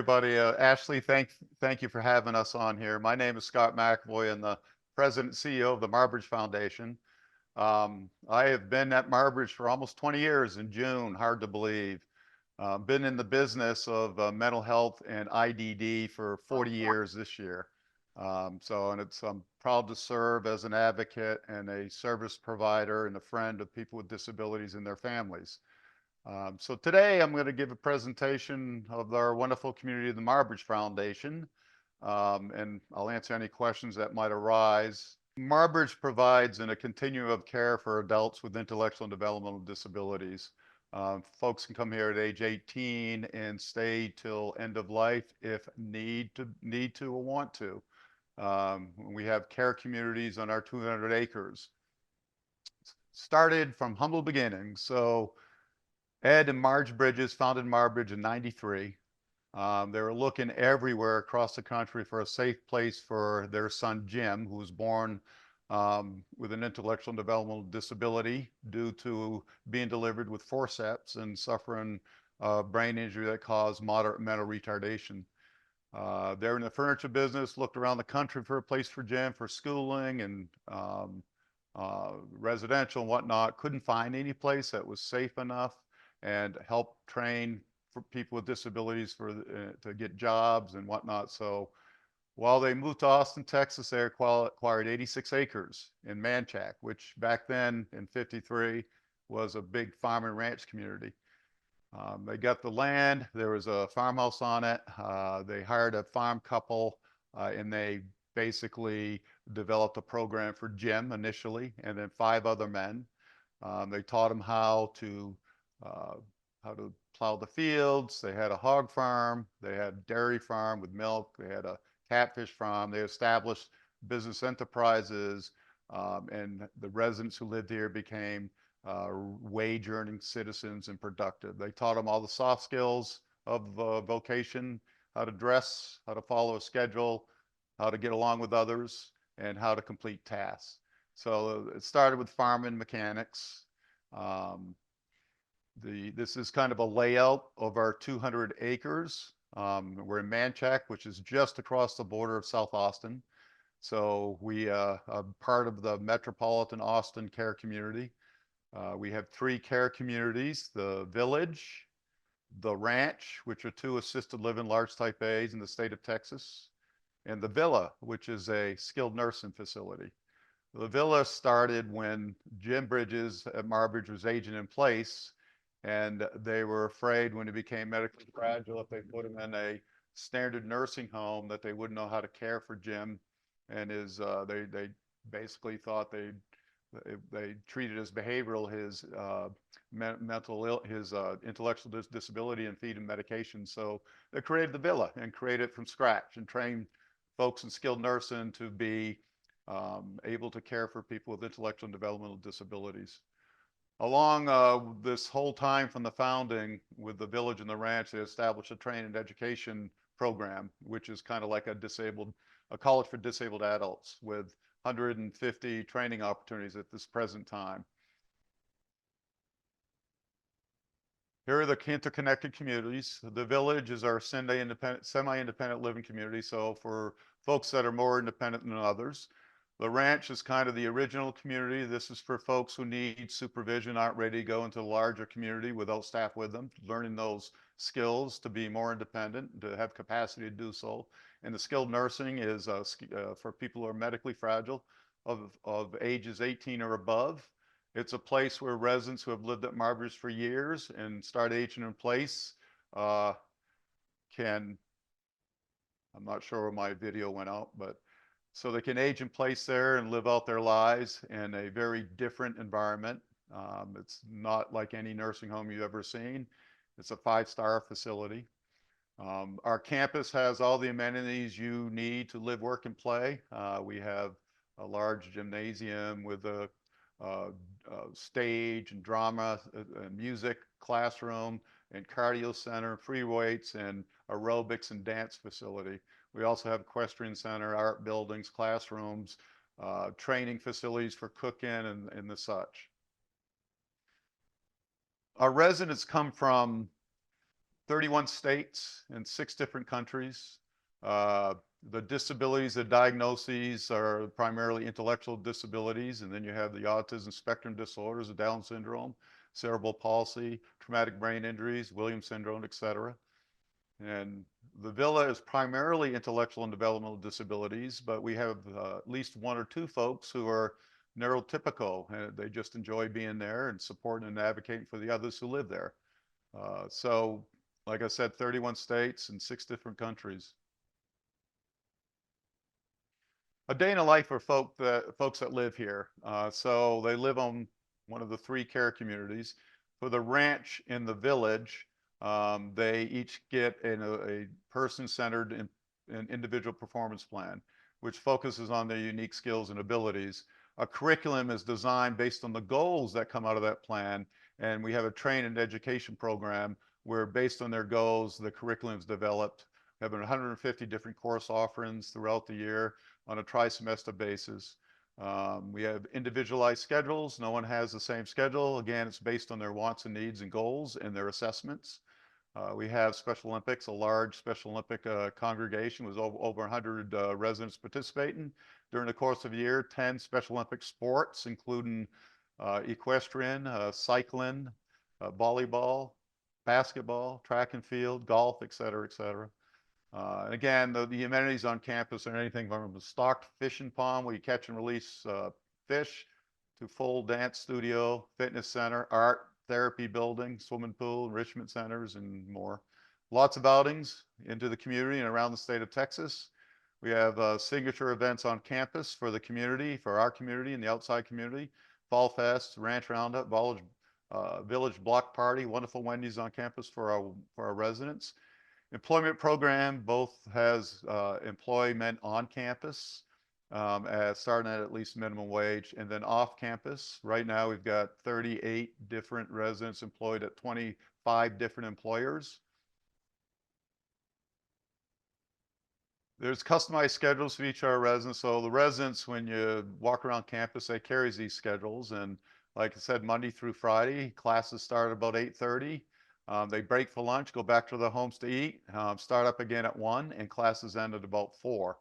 everybody. Ashley, thank you for having us on here. My name is Scott McAvoy. I'm the president and CEO of the Marbridge Foundation. I have been at Marbridge for almost 20 years in June, hard to believe. Been in the business of mental health and IDD for 40 years this year. I'm proud to serve as an advocate and a service provider and a friend of people with disabilities and their families. So today I'm going to give a presentation of our wonderful community of the Marbridge Foundation, and I'll answer any questions that might arise. Marbridge provides a continuum of care for adults with intellectual and developmental disabilities. Folks can come here at age 18 and stay till end of life if need to or want to. We have care communities on our 200 acres. Started from humble beginnings. So Ed and Marge Bridges founded Marbridge in '93. They were looking everywhere across the country for a safe place for their son Jim, who was born with an intellectual and developmental disability due to being delivered with forceps and suffering brain injury that caused moderate mental retardation. They're in the furniture business, looked around the country for a place for Jim for schooling and residential and whatnot. Couldn't find any place that was safe enough and help train for people with disabilities to get jobs and whatnot. So while they moved to Austin, Texas, they acquired 86 acres in Manchaca, which back then in '53 was a big farm and ranch community. They got the land, there was a farmhouse on it. They hired a farm couple and they basically developed a program for Jim initially, and then 5 other men. They taught him how to plow the fields. They had a hog farm. They had a dairy farm with milk. They had a catfish farm. They established business enterprises, and the residents who lived here became wage-earning citizens and productive. They taught them all the soft skills of vocation, how to dress, how to follow a schedule, how to get along with others, and how to complete tasks. So it started with farming mechanics. This is kind of a layout of our 200 acres. We're in Manchaca, which is just across the border of South Austin. So we are part of the metropolitan Austin care community. We have 3 care communities: the village, the ranch, which are 2 assisted living large type A's in the state of Texas, and the villa, which is a skilled nursing facility. The villa started when Jim Bridges at Marbridge was aging in place, and they were afraid when he became medically fragile, if they put him in a standard nursing home, that they wouldn't know how to care for Jim. And they basically thought they treated his behavioral, his his intellectual disability, and feed him medication. So they created the villa and created it from scratch and trained folks in skilled nursing to be able to care for people with intellectual and developmental disabilities. Along this whole time from the founding with the village and the ranch, they established a training and education program, which is kind of like a college for disabled adults with 150 training opportunities at this present time. Here are the interconnected communities. The village is our semi-independent living community, so for folks that are more independent than others. The ranch is kind of the original community. This is for folks who need supervision, aren't ready to go into a larger community without staff with them, learning those skills to be more independent, to have capacity to do so. And the skilled nursing is for people who are medically fragile of ages 18 or above. It's a place where residents who have lived at Marbridge for years and start aging in place I'm not sure where my video went out, but so they can age in place there and live out their lives in a very different environment. It's not like any nursing home you've ever seen. It's a 5-star facility. Our campus has all the amenities you need to live, work, and play. We have a large gymnasium with a stage and drama and music classroom and cardio center, free weights, and aerobics and dance facility. We also have equestrian center, art buildings, classrooms, training facilities for cooking and the such. Our residents come from 31 states and 6 different countries. Uh, the disabilities, the diagnoses are primarily intellectual disabilities, and then you have the autism spectrum disorders, the Down syndrome, cerebral palsy, traumatic brain injuries, Williams syndrome, etc. And the villa is primarily intellectual and developmental disabilities, but we have at least 1 or 2 folks who are neurotypical, and they just enjoy being there and supporting and advocating for the others who live there. So, like I said, 31 states and 6 different countries. A day in the life for folks that live here. So they live on one of the 3 care communities. For the ranch in the village, they each get a person-centered and individual performance plan, which focuses on their unique skills and abilities. A curriculum is designed based on the goals that come out of that plan, and we have a train and education program where, based on their goals, the curriculum is developed. We have 150 different course offerings throughout the year on a tri-semester basis. We have individualized schedules. No one has the same schedule. Again, it's based on their wants and needs and goals and their assessments. We have Special Olympics, a large Special Olympic congregation with over 100 residents participating. During the course of a year, 10 Special Olympic sports, including equestrian, cycling, volleyball, basketball, track and field, golf, et cetera, et cetera. And again, the amenities on campus are anything from a stocked fishing pond where you catch and release fish to full dance studio, fitness center, art, therapy building, swimming pool, enrichment centers, and more. Lots of outings into the community and around the state of Texas. We have signature events on campus for the community, for our community and the outside community. Fall Fest, Ranch Roundup, Village Block Party, wonderful Wendy's on campus for our residents. Employment program both has employment on campus, starting at least minimum wage, and then off campus. Right now we've got 38 different residents employed at 25 different employers. There's customized schedules for each of our residents. So the residents, when you walk around campus, they carry these schedules. And like I said, Monday through Friday, classes start at about 8:30. They break for lunch, go back to their homes to eat, start up again at 1, and classes end at about 4.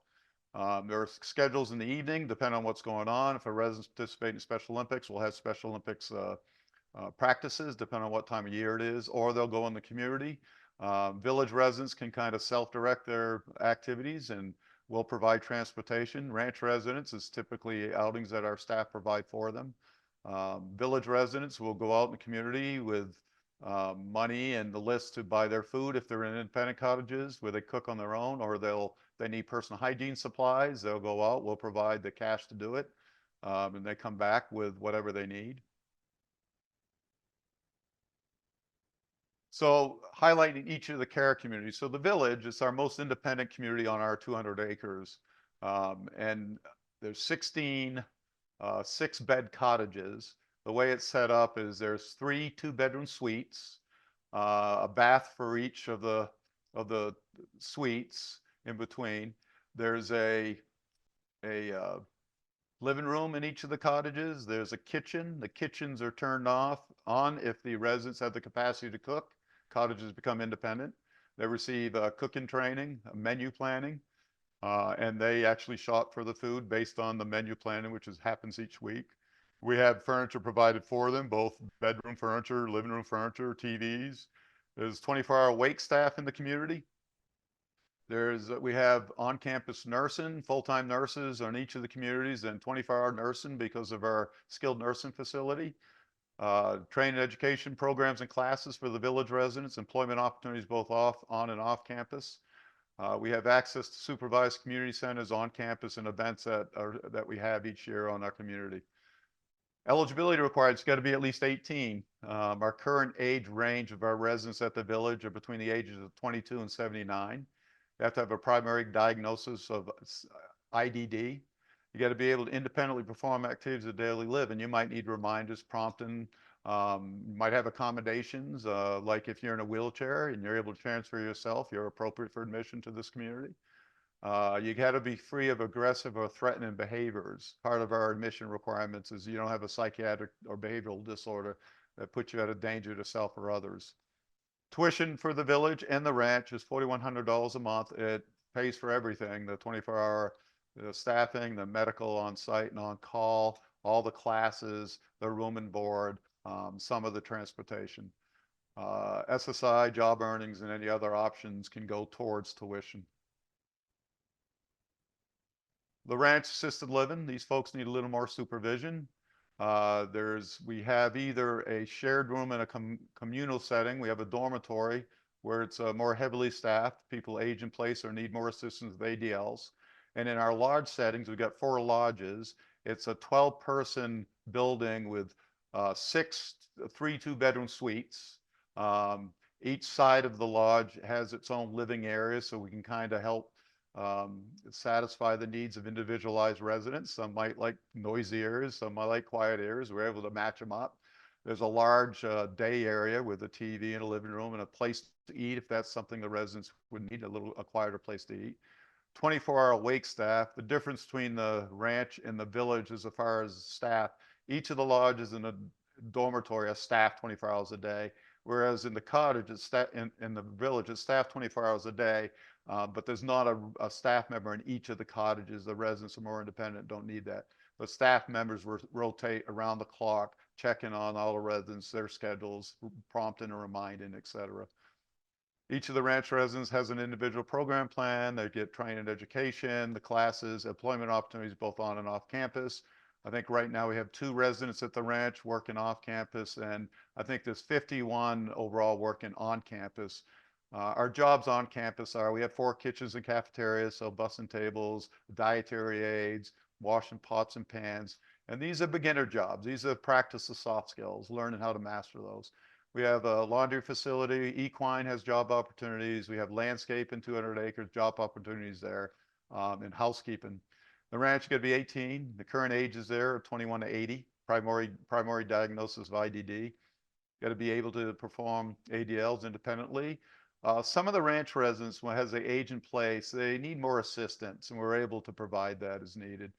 There are schedules in the evening, depending on what's going on. If a residents participate in Special Olympics, we'll have Special Olympics practices, depending on what time of year it is, or they'll go in the community. Village residents can kind of self-direct their activities, and we'll provide transportation. Ranch residents is typically outings that our staff provide for them. Village residents will go out in the community with money and the list to buy their food if they're in independent cottages where they cook on their own, or they need personal hygiene supplies. They'll go out, we'll provide the cash to do it, and they come back with whatever they need. So highlighting each of the care communities. So the village is our most independent community on our 200 acres. And there's 16 6-bed cottages. The way it's set up is there's 3 2-bedroom suites, a bath for each of the suites in between. There's a living room in each of the cottages. There's a kitchen. The kitchens are turned on if the residents have the capacity to cook. Cottages become independent. They receive cooking training, menu planning, and they actually shop for the food based on the menu planning, which happens each week. We have furniture provided for them, both bedroom furniture, living room furniture, TVs. There's 24-hour wake staff in the community. We have on-campus nursing, full-time nurses on each of the communities, and 24-hour nursing because of our skilled nursing facility. Training education programs and classes for the village residents, employment opportunities both on and off campus. We have access to supervised community centers on campus and events that we have each year on our community. Eligibility required, it's got to be at least 18. Our current age range of our residents at the village are between the ages of 22 and 79. You have to have a primary diagnosis of IDD. You got to be able to independently perform activities of daily living. You might need reminders, prompting. You might have accommodations, like if you're in a wheelchair and you're able to transfer yourself, you're appropriate for admission to this community. You got to be free of aggressive or threatening behaviors. Part of our admission requirements is you don't have a psychiatric or behavioral disorder that puts you at a danger to self or others. Tuition for the village and the ranch is $4,100 a month. It pays for everything, the 24-hour staffing, the medical on site and on call, all the classes, the room and board, some of the transportation. SSI, job earnings, and any other options can go towards tuition. The ranch assisted living, these folks need a little more supervision. We have either a shared room in a communal setting. We have a dormitory where it's more heavily staffed. People age in place or need more assistance with ADLs. And in our lodge settings, we've got 4 lodges. It's a 12-person building with 3 2-bedroom suites. Each side of the lodge has its own living area, so we can kind of help satisfy the needs of individualized residents. Some might like noisy areas, some might like quiet areas. We're able to match them up. There's a large day area with a TV and a living room and a place to eat if that's something the residents would need, a quieter place to eat. 24-hour wake staff. The difference between the ranch and the village as far as staff, each of the lodges in a dormitory are staffed 24 hours a day, whereas in the cottage, in the village, it's staffed 24 hours a day, but there's not a staff member in each of the cottages. The residents are more independent, don't need that. But staff members rotate around the clock, checking on all the residents, their schedules, prompting and reminding, etc. Each of the ranch residents has an individual program plan. They get training and education, the classes, employment opportunities both on and off campus. I think right now we have 2 residents at the ranch working off campus, and I think there's 51 overall working on campus. Our jobs on campus are, we have 4 kitchens and cafeterias, so bussing tables, dietary aids, washing pots and pans. And these are beginner jobs. These are practice of soft skills, learning how to master those. We have a laundry facility. Equine has job opportunities. We have landscape in 200 acres, job opportunities there, and housekeeping. The ranch is going to be 18. The current ages there are 21 to 80. Primary diagnosis of IDD. Got to be able to perform ADLs independently. Some of the ranch residents, when has the age in place, they need more assistance, and we're able to provide that as needed.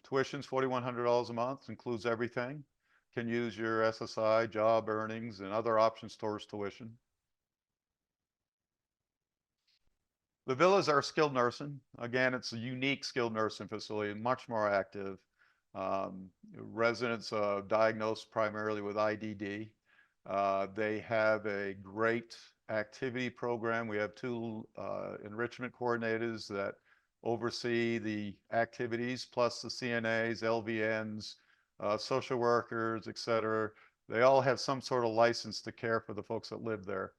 Tuition's $4,100 a month, includes everything. Can use your SSI, job earnings, and other options towards tuition. The villas are skilled nursing. Again, it's a unique skilled nursing facility, much more active. Residents diagnosed primarily with IDD. They have a great activity program. We have 2 enrichment coordinators that oversee the activities, plus the CNAs, LVNs, social workers, etc. They all have some sort of license to care for the folks that live there.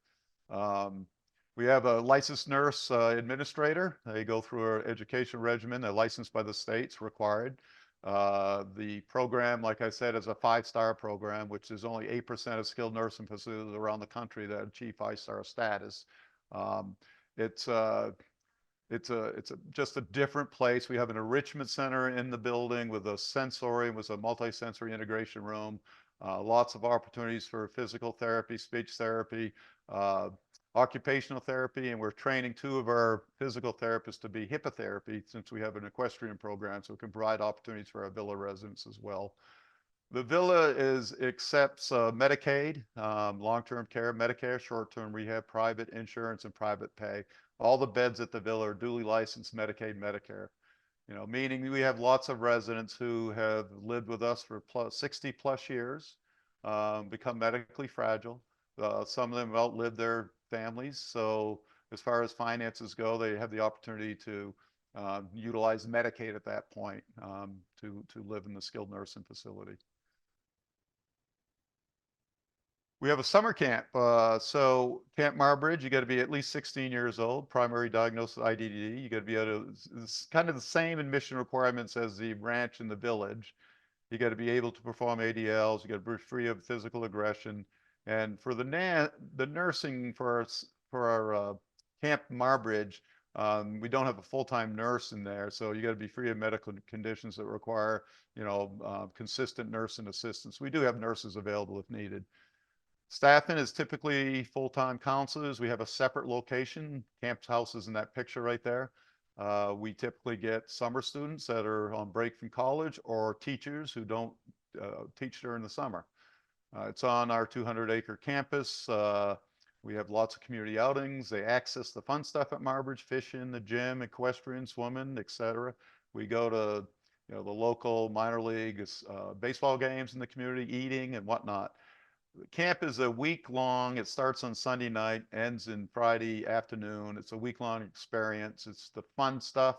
We have a licensed nurse administrator. They go through our education regimen. They're licensed by the states, required. The program, like I said, is a 5-star program, which is only 8% of skilled nursing facilities around the country that achieve 5-star status. It's just a different place. We have an enrichment center in the building with a sensory, with a multi-sensory integration room. Lots of opportunities for physical therapy, speech therapy, occupational therapy, and we're training 2 of our physical therapists to be HIPAA therapy since we have an equestrian program, so we can provide opportunities for our villa residents as well. The villa accepts Medicaid, long-term care, Medicare, short-term rehab, private insurance, and private pay. All the beds at the villa are duly licensed Medicaid, Medicare. You know, meaning we have lots of residents who have lived with us for 60 plus years, become medically fragile. Some of them have outlived their families. So as far as finances go, they have the opportunity to utilize Medicaid at that point to live in the skilled nursing facility. We have a summer camp. So Camp Marbridge, you got to be at least 16 years old, primary diagnosis IDD. You got to be able to, it's kind of the same admission requirements as the ranch and the village. You got to be able to perform ADLs. You got to be free of physical aggression. And for the nursing for our Camp Marbridge, we don't have a full-time nurse in there, so you got to be free of medical conditions that require, consistent nursing assistance. We do have nurses available if needed. Staffing is typically full-time counselors. We have a separate location. Camp's house is in that picture right there. We typically get summer students that are on break from college or teachers who don't teach during the summer. It's on our 200-acre campus. We have lots of community outings. They access the fun stuff at Marbridge, fishing, the gym, equestrian, swimming, etc. We go to the local minor league baseball games in the community, eating and whatnot. Camp is a week long. It starts on Sunday night, ends in Friday afternoon. It's a week long experience. It's the fun stuff.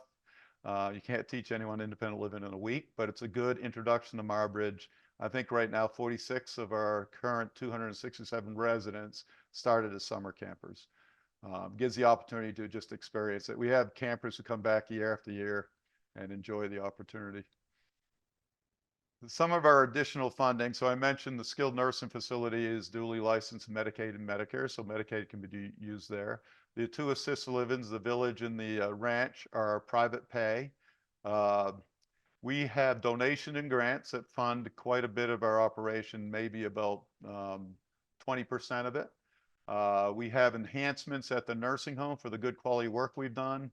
You can't teach anyone independent living in a week, but it's a good introduction to Marbridge. I think right now 46 of our current 267 residents started as summer campers. Gives the opportunity to just experience it. We have campers who come back year after year and enjoy the opportunity. Some of our additional funding, so I mentioned the skilled nursing facility is duly licensed Medicaid and Medicare, so Medicaid can be used there. The two assisted livings, the village and the ranch, are private pay. We have donation and grants that fund quite a bit of our operation, maybe about 20% of it. We have enhancements at the nursing home for the good quality work we've done,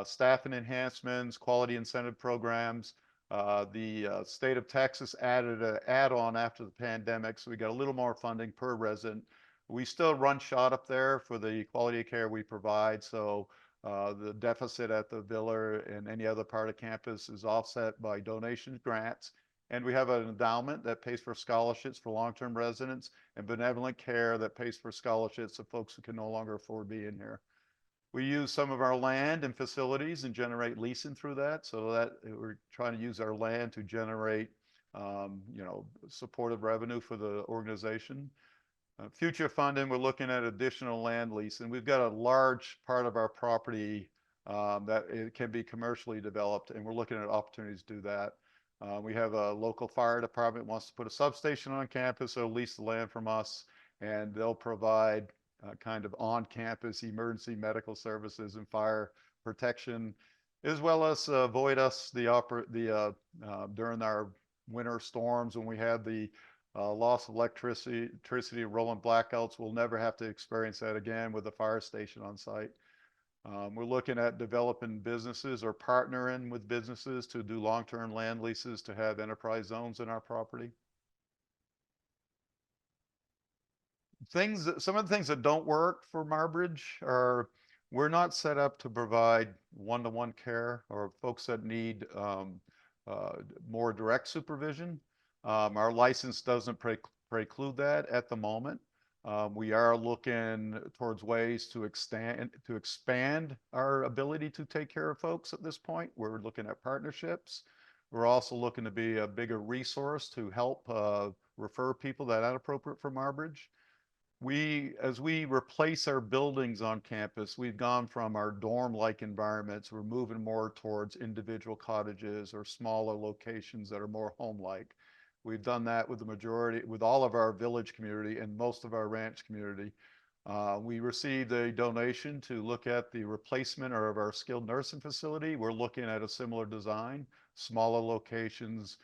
staffing enhancements, quality incentive programs. The state of Texas added an add-on after the pandemic, so we got a little more funding per resident. We still run shot up there for the quality of care we provide, so the deficit at the villa and any other part of campus is offset by donations, grants, and we have an endowment that pays for scholarships for long-term residents and benevolent care that pays for scholarships of folks who can no longer afford being here. We use some of our land and facilities and generate leasing through that, so that we're trying to use our land to generate, supportive revenue for the organization. Future funding, we're looking at additional land lease, and we've got a large part of our property that it can be commercially developed, and we're looking at opportunities to do that. We have a local fire department wants to put a substation on campus, so lease the land from us, and they'll provide kind of on-campus emergency medical services and fire protection, as well as avoid us during our winter storms when we have the loss of electricity, rolling blackouts. We'll never have to experience that again with the fire station on site. We're looking at developing businesses or partnering with businesses to do long-term land leases to have enterprise zones in our property. Some of the things that don't work for Marbridge are we're not set up to provide one-to-one care or folks that need more direct supervision. Our license doesn't preclude that at the moment. We are looking towards ways to expand our ability to take care of folks at this point. We're looking at partnerships. We're also looking to be a bigger resource to help refer people that are appropriate for Marbridge. As we replace our buildings on campus, we've gone from our dorm-like environments, we're moving more towards individual cottages or smaller locations that are more home-like. We've done that with all of our village community and most of our ranch community. We received a donation to look at the replacement of our skilled nursing facility. We're looking at a similar design, smaller locations,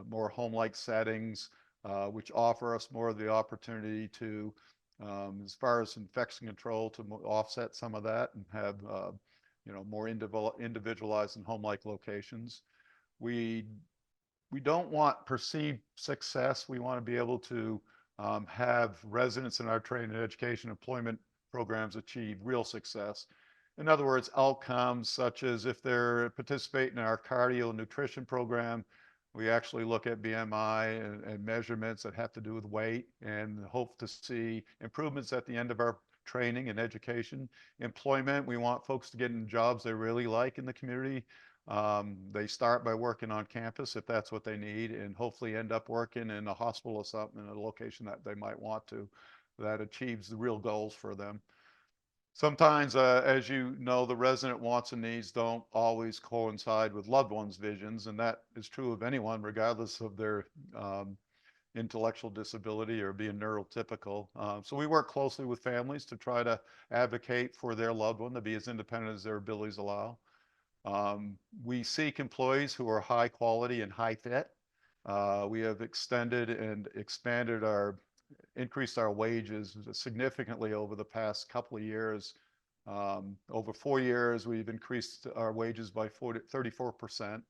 more home-like settings, which offer us more of the opportunity to, as far as infection control, to offset some of that and have, more individualized and home-like locations. We don't want perceived success. We want to be able to have residents in our training and education employment programs achieve real success. In other words, outcomes such as if they're participating in our cardio nutrition program, we actually look at BMI and measurements that have to do with weight and hope to see improvements at the end of our training and education. Employment, we want folks to get in jobs they really like in the community. They start by working on campus if that's what they need, and hopefully end up working in a hospital or something in a location that they might want to, that achieves the real goals for them. Sometimes, as you know, the resident wants and needs don't always coincide with loved ones' visions, and that is true of anyone, regardless of their intellectual disability or being neurotypical. So we work closely with families to try to advocate for their loved one to be as independent as their abilities allow. We seek employees who are high quality and high fit. We have extended and increased our wages significantly over the past couple of years. Over 4 years, we've increased our wages by 34%.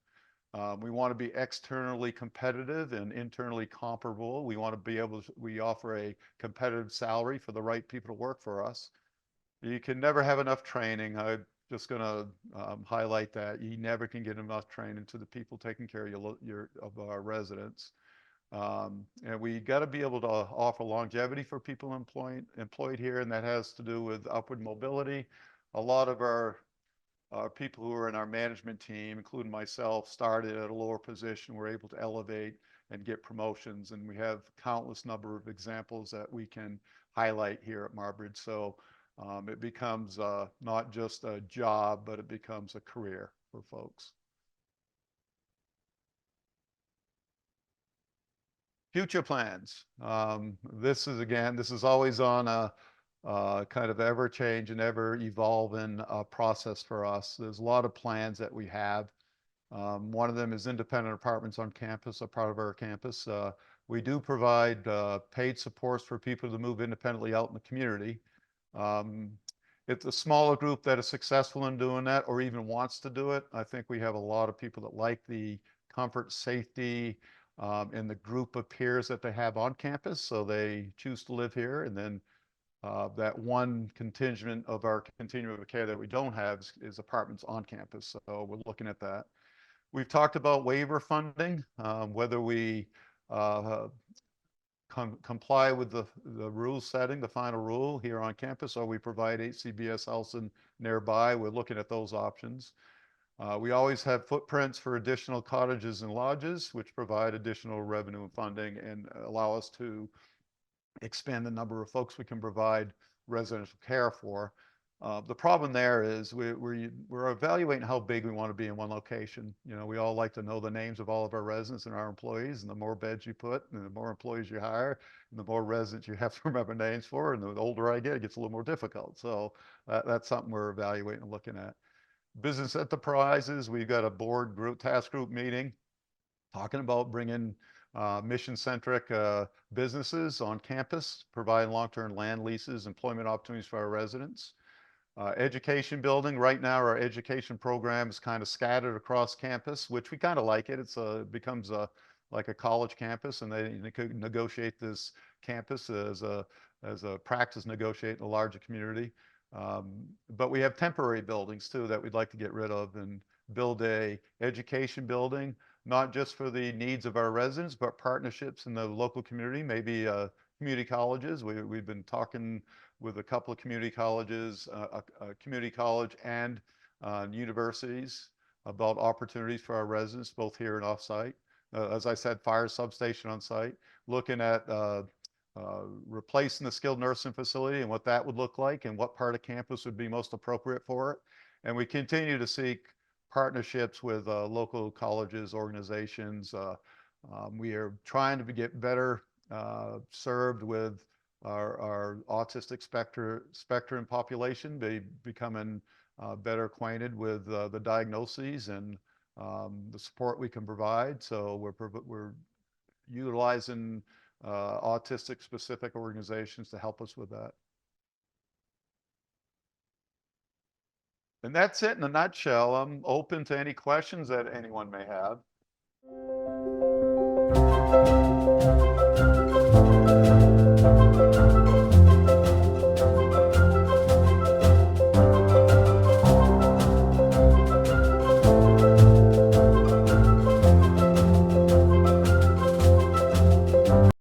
We want to be externally competitive and internally comparable. We want to be able to, we offer a competitive salary for the right people to work for us. You can never have enough training. I'm just going to highlight that. You never can get enough training to the people taking care of of our residents. And we got to be able to offer longevity for people employed here, and that has to do with upward mobility. A lot of our people who are in our management team, including myself, started at a lower position, were able to elevate and get promotions, and we have countless number of examples that we can highlight here at Marbridge. So it becomes not just a job, but it becomes a career for folks. Future plans. This is always on a kind of ever change and ever evolving process for us. There's a lot of plans that we have. One of them is independent apartments on campus, a part of our campus. We do provide paid supports for people to move independently out in the community. It's a smaller group that is successful in doing that or even wants to do it. I think we have a lot of people that like the comfort, safety, and the group of peers that they have on campus, so they choose to live here. And then that one contingent of our continuum of care that we don't have is apartments on campus. So we're looking at that. We've talked about waiver funding, whether we comply with the rule setting, the final rule here on campus, or we provide HCBS housing nearby. We're looking at those options. We always have footprints for additional cottages and lodges, which provide additional revenue and funding and allow us to expand the number of folks we can provide residential care for. The problem there is we're evaluating how big we want to be in one location. You know, we all like to know the names of all of our residents and our employees, and the more beds you put, and the more employees you hire, and the more residents you have to remember names for, and the older I get, it gets a little more difficult. So that's something we're evaluating and looking at. Business enterprises, we've got a board group, task group meeting talking about bringing mission-centric businesses on campus, providing long-term land leases, employment opportunities for our residents. Education building, right now our education program is kind of scattered across campus, which we kind of like it. It becomes like a college campus, and they negotiate this campus as a practice negotiate in a larger community. But we have temporary buildings too that we'd like to get rid of and build a education building, not just for the needs of our residents, but partnerships in the local community, maybe community colleges. We've been talking with a couple of community colleges, a community college and universities about opportunities for our residents, both here and off-site. As I said, fire substation on site, looking at replacing the skilled nursing facility and what that would look like and what part of campus would be most appropriate for it. And we continue to seek partnerships with local colleges, organizations. We are trying to get better served with our autistic spectrum population, becoming better acquainted with the diagnoses and the support we can provide. So we're utilizing autistic specific organizations to help us with that. And that's it in a nutshell. I'm open to any questions that anyone may have.